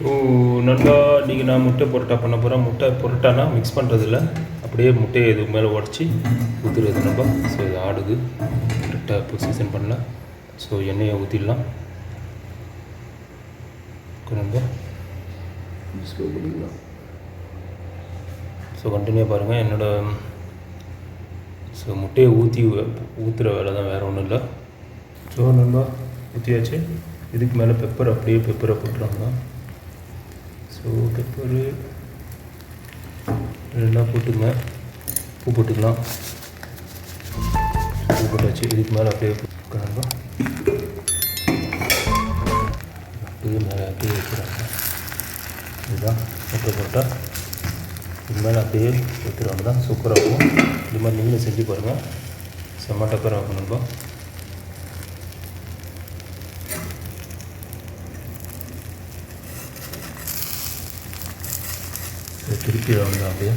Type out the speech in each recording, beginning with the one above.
So நண்பா இன்றைக்கி நான் முட்டை பரோட்டா பண்ண போகிறேன். முட்டை பரோட்டானா மிக்ஸ் பண்ணுறதில்ல, அப்படியே முட்டையை இது மேலே உடச்சி ஊற்றுறது நண்பா. ஸோ இது ஆடுது கரெக்டாக பொசிஷன் பண்ணலாம். ஸோ எண்ணெயை ஊற்றிடலாம் நண்பா. ஸ்லோ பண்ணிக்கலாம். ஸோ கண்டினியூவாக பாருங்கள் என்னோடய ஸோ முட்டையை ஊற்றுற வேலை தான், வேறு ஒன்றும் இல்லை. ஸோ நண்பா ஊற்றியாச்சு. இதுக்கு மேலே பெப்பர் அப்படியே பெப்பரை போட்டுருவாங்க. ஸோ பெப்பரு எல்லாம் போட்டுங்க, உப்பு போட்டுக்கலாம். உப்பு போட்டாச்சு. இதுக்கு மேலே அப்படியே நண்பா அப்படியே மேலே அப்படியே வைக்கிறாங்க. இதுதான் முட்டை போட்டா இது மேலே அப்படியே ஊற்றுறவங்க தான் சூப்பராக இருக்கும். இது மாதிரி நீங்களும் செஞ்சு பாருங்கள், செம்ம டக்கராக இருக்கும் நண்பா. திருப்பி வந்து அப்படியே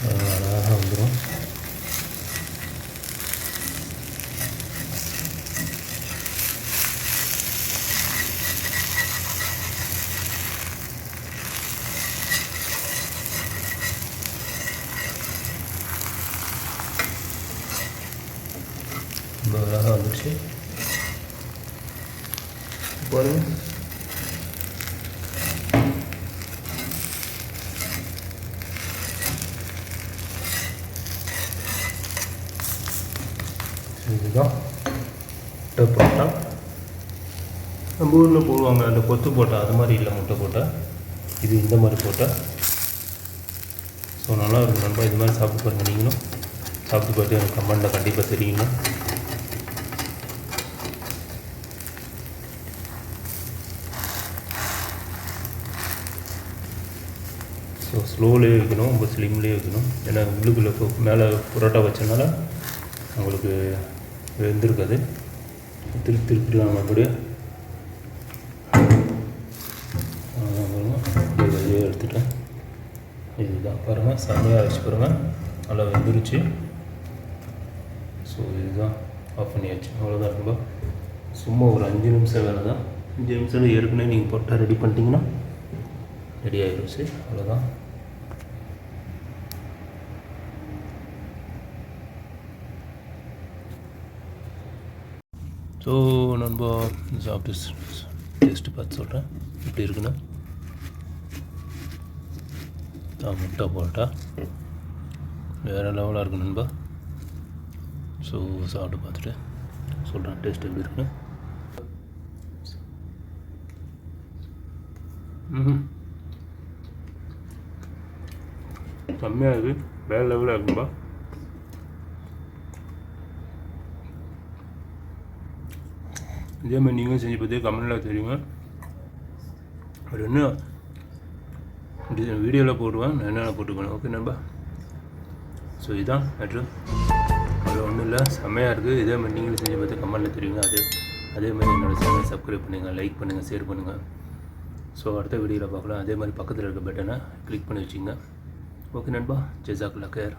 அழகாக வந்துடும். ரொம்ப அழகாக வந்துடுச்சு பாருங்கள். இதுதான் முட்டை போட்டா. நம்ம ஊரில் போடுவாங்க அந்த கொத்து போட்டால், அது மாதிரி இல்லை முட்டை போட்டால். இது இந்த மாதிரி போட்டால் ஸோ நல்லா இருக்கும் நண்பா. இது மாதிரி சாப்பிட்டு பாருங்கள், நீங்களும் சாப்பிட்டு பார்த்து எனக்கு கமெண்ட்டில் கண்டிப்பாக தெரியுங்க. ஸோ ஸ்லோவிலே வைக்கணும், ரொம்ப ஸ்லிம்லேயே வைக்கணும். ஏன்னா உள்ளுக்குள்ளே மேலே புரோட்டா வச்சனால உங்களுக்கு வெந்திருக்காது. திருப்பிடலாம் மறுபடியும். வெளியே எடுத்துட்டேன். இதுதான் பாருங்கள், செம்மையாக வச்சு பாருங்கள், நல்லா வெந்துருச்சு. ஸோ இதுதான் ஆஃப் பண்ணியாச்சு. அவ்வளோதான் ரொம்ப சும்மா ஒரு 5 நிமிஷம் வேலை தான். 5 நிமிஷத்தில் ஏற்கனவே நீங்கள் போட்டால் ரெடி பண்ணிட்டீங்கன்னா ரெடி ஆகிடுச்சு. அவ்வளோதான். ஸோ நம்ம சாப்பிட்டு டேஸ்ட்டு பார்த்து சொல்கிறேன் எப்படி இருக்குன்னு. முட்டை போட்டா வேறு லெவலாக இருக்குது நண்பா. ஸோ சாப்பிட்டு பார்த்துட்டு சொல்கிறேன் டேஸ்ட் எப்படி இருக்குன்னு. செம்மையாக இருக்குது, வேறு லெவலாக இருக்கும்பா. இதே மாதிரி நீங்களும் செஞ்சு பார்த்து கமெண்டில் தெரியுங்க. அது என்ன வீடியோவில் போடுவேன், நான் என்னென்ன போட்டுக்கணும். ஓகே நண்பா. ஸோ இதுதான் மேட்ரு, அது ஒன்றும் இல்லை, செம்மையாக இருக்குது. இதே மாதிரி நீங்களும் செஞ்சு பார்த்து கமெண்டில் தெரியுங்க. அதே மாதிரி என்னோடய சேனல் சப்ஸ்கிரைப் பண்ணுங்கள், லைக் பண்ணுங்கள், ஷேர் பண்ணுங்கள். ஸோ அடுத்த வீடியோவில் பார்க்கலாம். அதே மாதிரி பக்கத்தில் இருக்க பட்டனை கிளிக் பண்ணி வச்சுங்க. ஓகே நண்பா, ஜஸாக்கல்லாஹ் கேர்.